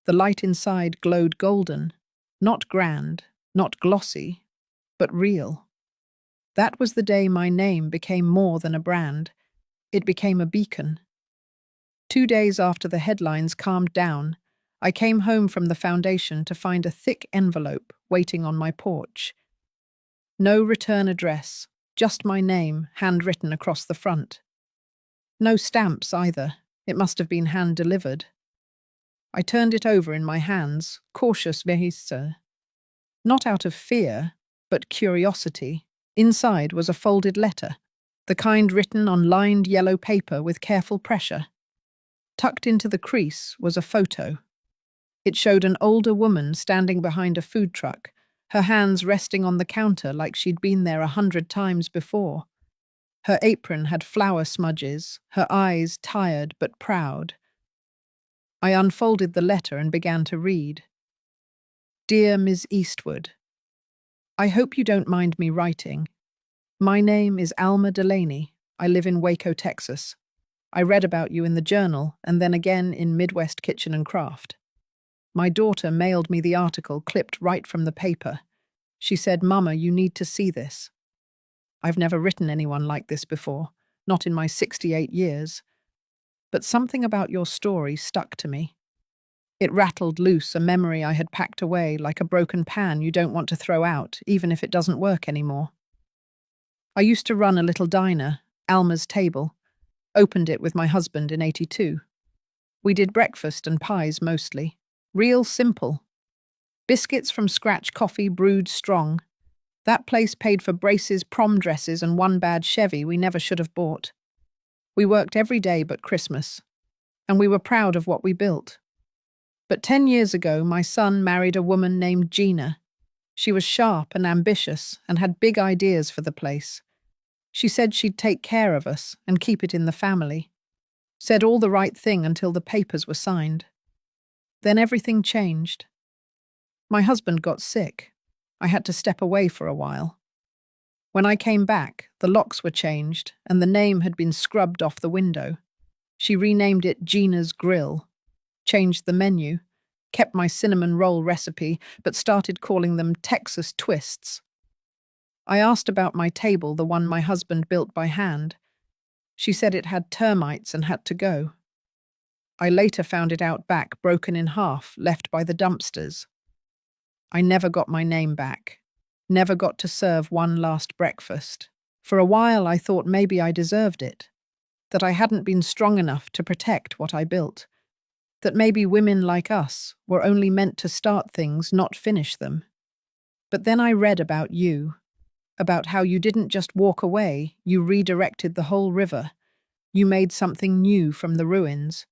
The light inside glowed golden, not grand, not glossy, but real. That was the day my name became more than a brand. It became a beacon. 2 days after the headlines calmed down, I came home from the foundation to find a thick envelope waiting on my porch. No return address, just my name handwritten across the front. No stamps either. It must have been hand-delivered. I turned it over in my hands, cautious vehisse. Not out of fear, but curiosity. Inside was a folded letter, the kind written on lined yellow paper with careful pressure. Tucked into the crease was a photo. It showed an older woman standing behind a food truck, her hands resting on the counter like she'd been there 100 times before. Her apron had flour smudges, her eyes tired but proud. I unfolded the letter and began to read. Dear Ms. Eastwood, I hope you don't mind me writing. My name is Alma Delaney. I live in Waco, Texas. I read about you in the journal and then again in Midwest Kitchen and Craft. My daughter mailed me the article clipped right from the paper. She said, Mama, you need to see this. I've never written anyone like this before, not in my 68 years. But something about your story stuck to me. It rattled loose a memory I had packed away like a broken pan you don't want to throw out, even if it doesn't work anymore. I used to run a little diner, Alma's Table. Opened it with my husband in '82. We did breakfast and pies mostly. Real simple. Biscuits from scratch coffee brewed strong. That place paid for braces, prom dresses, and one bad Chevy we never should have bought. We worked every day but Christmas, and we were proud of what we built. But 10 years ago, my son married a woman named Gina. She was sharp and ambitious and had big ideas for the place. She said she'd take care of us and keep it in the family. Said all the right thing until the papers were signed. Then everything changed. My husband got sick. I had to step away for a while. When I came back, the locks were changed and the name had been scrubbed off the window. She renamed it Gina's Grill, changed the menu, kept my cinnamon roll recipe, but started calling them Texas Twists. I asked about my table, the one my husband built by hand. She said it had termites and had to go. I later found it out back, broken in half, left by the dumpsters. I never got my name back. Never got to serve one last breakfast. For a while I thought maybe I deserved it. That I hadn't been strong enough to protect what I built. That maybe women like us were only meant to start things, not finish them. But then I read about you. About how you didn't just walk away, you redirected the whole river. You made something new from the ruins.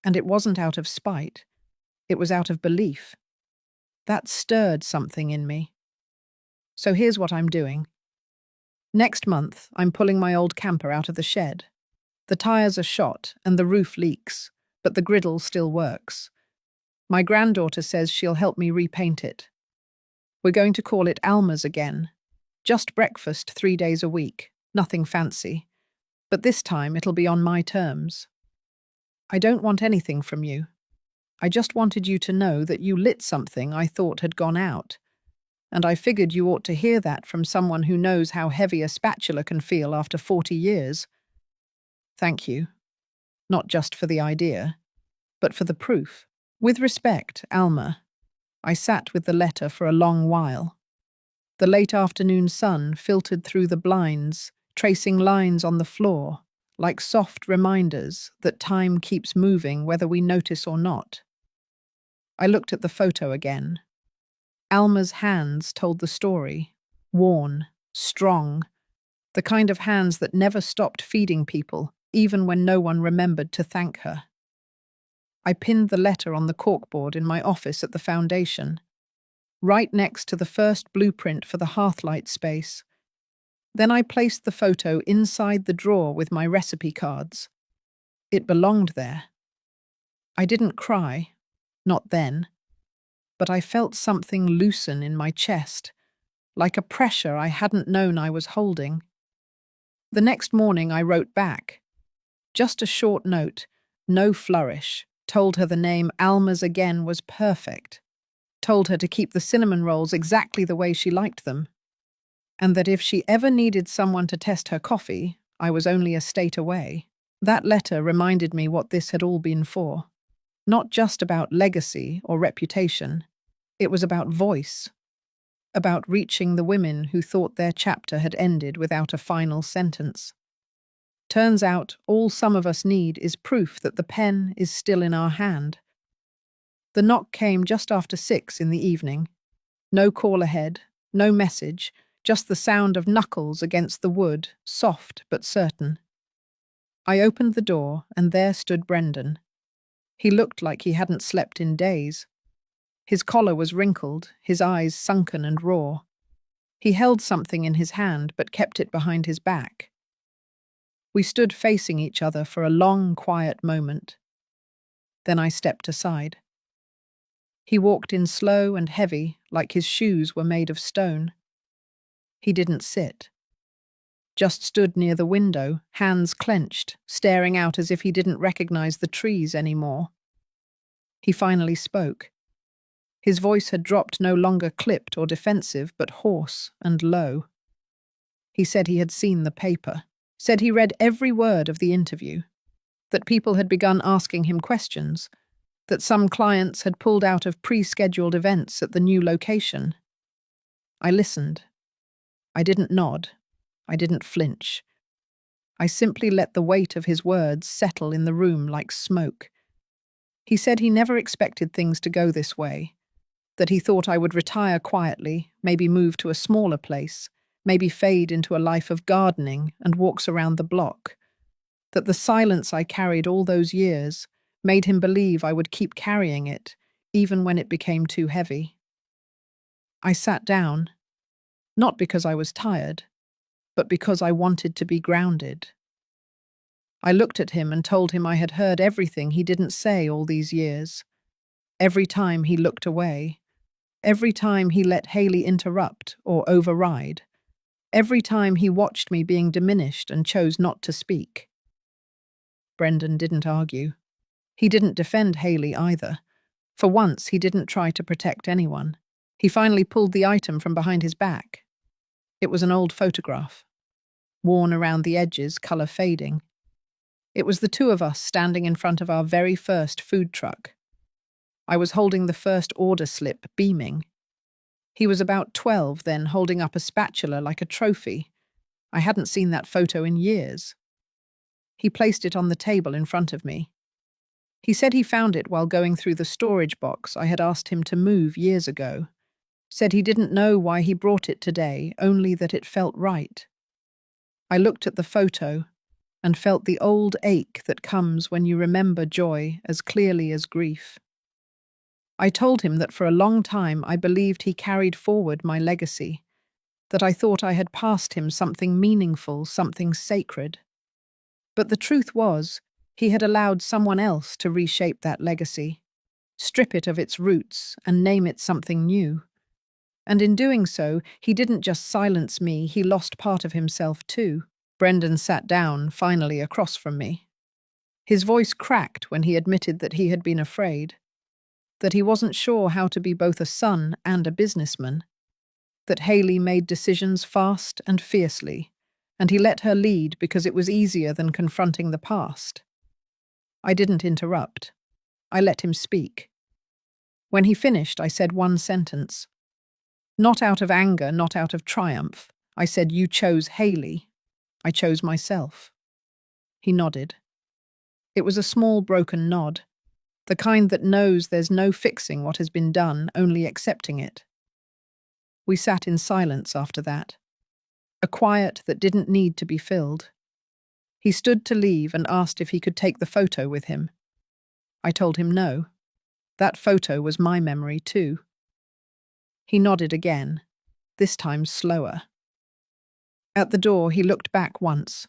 And it wasn't out of spite. It was out of belief. That stirred something in me. So here's what I'm doing. Next month, I'm pulling my old camper out of the shed. The tires are shot and the roof leaks, but the griddle still works. My granddaughter says she'll help me repaint it. We're going to call it Alma's again. Just breakfast 3 days a week, nothing fancy. But this time it'll be on my terms. I don't want anything from you. I just wanted you to know that you lit something I thought had gone out. and I figured you ought to hear that from someone who knows how heavy a spatula can feel after 40 years. Thank you. Not just for the idea, but for the proof. With respect, Alma. I sat with the letter for a long while. The late afternoon sun filtered through the blinds, tracing lines on the floor, like soft reminders that time keeps moving whether we notice or not. I looked at the photo again. Alma's hands told the story, worn, strong, the kind of hands that never stopped feeding people, even when no one remembered to thank her. I pinned the letter on the corkboard in my office at the foundation, right next to the first blueprint for the hearthlight space. Then I placed the photo inside the drawer with my recipe cards. It belonged there. I didn't cry, not then, but I felt something loosen in my chest, like a pressure I hadn't known I was holding. The next morning I wrote back. Just a short note, no flourish, told her the name Alma's again was perfect, told her to keep the cinnamon rolls exactly the way she liked them, and that if she ever needed someone to test her coffee, I was only a state away. That letter reminded me what this had all been for. Not just about legacy or reputation. It was about voice. About reaching the women who thought their chapter had ended without a final sentence. Turns out, all some of us need is proof that the pen is still in our hand. The knock came just after 6 in the evening. No call ahead, no message, just the sound of knuckles against the wood, soft but certain. I opened the door, and there stood Brendan. He looked like he hadn't slept in days. His collar was wrinkled, his eyes sunken and raw. He held something in his hand but kept it behind his back. We stood facing each other for a long, quiet moment. Then I stepped aside. He walked in slow and heavy, like his shoes were made of stone. He didn't sit. Just stood near the window, hands clenched, staring out as if he didn't recognize the trees anymore. He finally spoke. His voice had dropped, no longer clipped or defensive, but hoarse and low. He said he had seen the paper, said he read every word of the interview, that people had begun asking him questions, that some clients had pulled out of pre-scheduled events at the new location. I listened. I didn't nod. I didn't flinch. I simply let the weight of his words settle in the room like smoke. He said he never expected things to go this way, that he thought I would retire quietly, maybe move to a smaller place, maybe fade into a life of gardening and walks around the block, that the silence I carried all those years made him believe I would keep carrying it, even when it became too heavy. I sat down, not because I was tired, but because I wanted to be grounded. I looked at him and told him I had heard everything he didn't say all these years. Every time he looked away, every time he let Haley interrupt or override, every time he watched me being diminished and chose not to speak. Brendan didn't argue. He didn't defend Haley either. For once, he didn't try to protect anyone. He finally pulled the item from behind his back. It was an old photograph, worn around the edges, color fading. It was the two of us standing in front of our very first food truck. I was holding the first order slip, beaming. He was about 12 then, holding up a spatula like a trophy. I hadn't seen that photo in years. He placed it on the table in front of me. He said he found it while going through the storage box I had asked him to move years ago. Said he didn't know why he brought it today, only that it felt right. I looked at the photo and felt the old ache that comes when you remember joy as clearly as grief. I told him that for a long time I believed he carried forward my legacy, that I thought I had passed him something meaningful, something sacred. But the truth was, he had allowed someone else to reshape that legacy, strip it of its roots and name it something new. And in doing so, he didn't just silence me, he lost part of himself too. Brendan sat down, finally, across from me. His voice cracked when he admitted that he had been afraid, that he wasn't sure how to be both a son and a businessman. that Haley made decisions fast and fiercely, and he let her lead because it was easier than confronting the past. I didn't interrupt. I let him speak. When he finished, I said one sentence. Not out of anger, not out of triumph. I said, "You chose Haley. I chose myself." He nodded. It was a small, broken nod, the kind that knows there's no fixing what has been done, only accepting it. We sat in silence after that, a quiet that didn't need to be filled. He stood to leave and asked if he could take the photo with him. I told him no. That photo was my memory too. He nodded again, this time slower. At the door, he looked back once.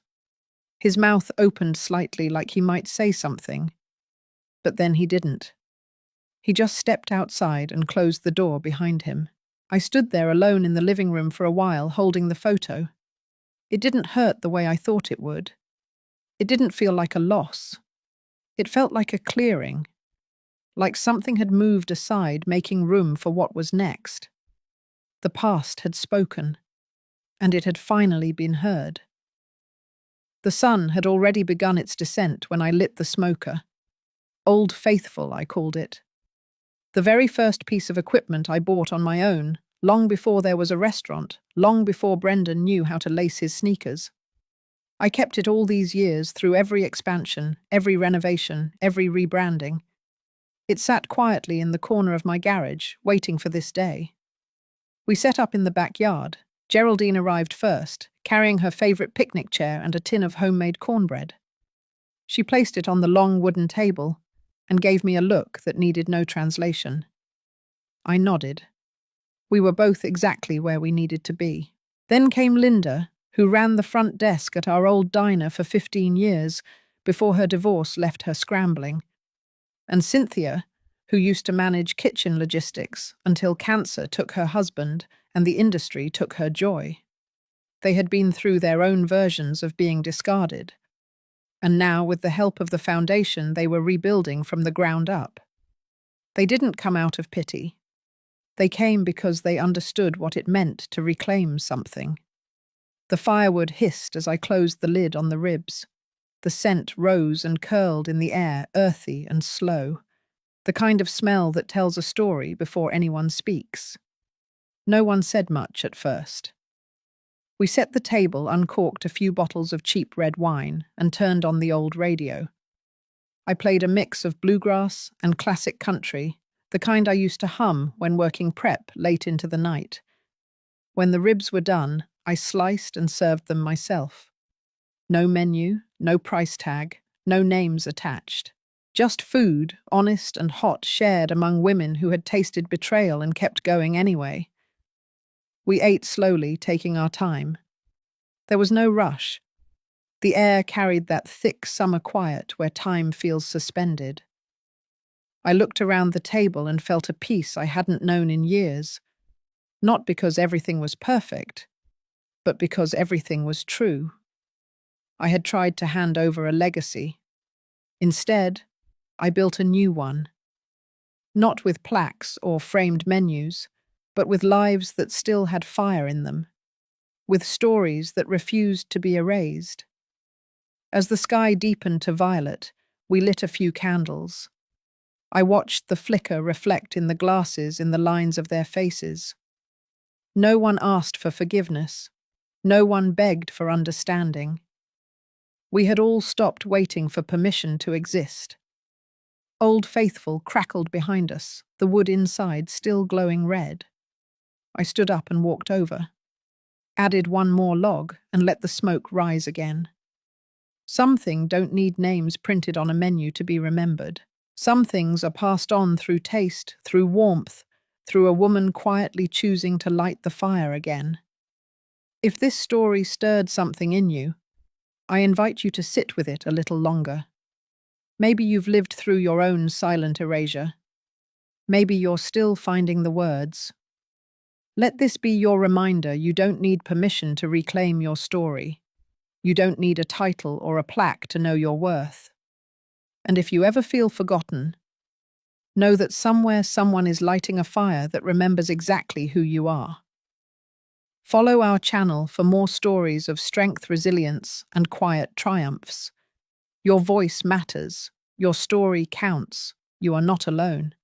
His mouth opened slightly like he might say something, but then he didn't. He just stepped outside and closed the door behind him. I stood there alone in the living room for a while, holding the photo. It didn't hurt the way I thought it would. It didn't feel like a loss. It felt like a clearing, like something had moved aside, making room for what was next. The past had spoken, and it had finally been heard. The sun had already begun its descent when I lit the smoker. Old Faithful, I called it. The very first piece of equipment I bought on my own, long before there was a restaurant, long before Brendan knew how to lace his sneakers. I kept it all these years through every expansion, every renovation, every rebranding. It sat quietly in the corner of my garage, waiting for this day. We set up in the backyard. Geraldine arrived first, carrying her favorite picnic chair and a tin of homemade cornbread. She placed it on the long wooden table and gave me a look that needed no translation. I nodded. We were both exactly where we needed to be. Then came Linda, who ran the front desk at our old diner for 15 years before her divorce left her scrambling, and Cynthia, who used to manage kitchen logistics until cancer took her husband and the industry took her joy. They had been through their own versions of being discarded, and now, with the help of the foundation, they were rebuilding from the ground up. They didn't come out of pity. They came because they understood what it meant to reclaim something. The firewood hissed as I closed the lid on the ribs. The scent rose and curled in the air, earthy and slow, the kind of smell that tells a story before anyone speaks. No one said much at first. We set the table, uncorked a few bottles of cheap red wine, and turned on the old radio. I played a mix of bluegrass and classic country, the kind I used to hum when working prep late into the night. When the ribs were done, I sliced and served them myself. No menu, no price tag, no names attached. Just food, honest and hot, shared among women who had tasted betrayal and kept going anyway. We ate slowly, taking our time. There was no rush. The air carried that thick summer quiet where time feels suspended. I looked around the table and felt a peace I hadn't known in years, not because everything was perfect, but because everything was true. I had tried to hand over a legacy. Instead, I built a new one. Not with plaques or framed menus, but with lives that still had fire in them, with stories that refused to be erased. As the sky deepened to violet, we lit a few candles. I watched the flicker reflect in the glasses in the lines of their faces. No one asked for forgiveness. No one begged for understanding. We had all stopped waiting for permission to exist. Old Faithful crackled behind us, the wood inside still glowing red. I stood up and walked over, added one more log, and let the smoke rise again. Some things don't need names printed on a menu to be remembered. Some things are passed on through taste, through warmth, through a woman quietly choosing to light the fire again. If this story stirred something in you, I invite you to sit with it a little longer. Maybe you've lived through your own silent erasure. Maybe you're still finding the words. Let this be your reminder you don't need permission to reclaim your story. You don't need a title or a plaque to know your worth. And if you ever feel forgotten, know that somewhere someone is lighting a fire that remembers exactly who you are. Follow our channel for more stories of strength, resilience, and quiet triumphs. Your voice matters. Your story counts. You are not alone.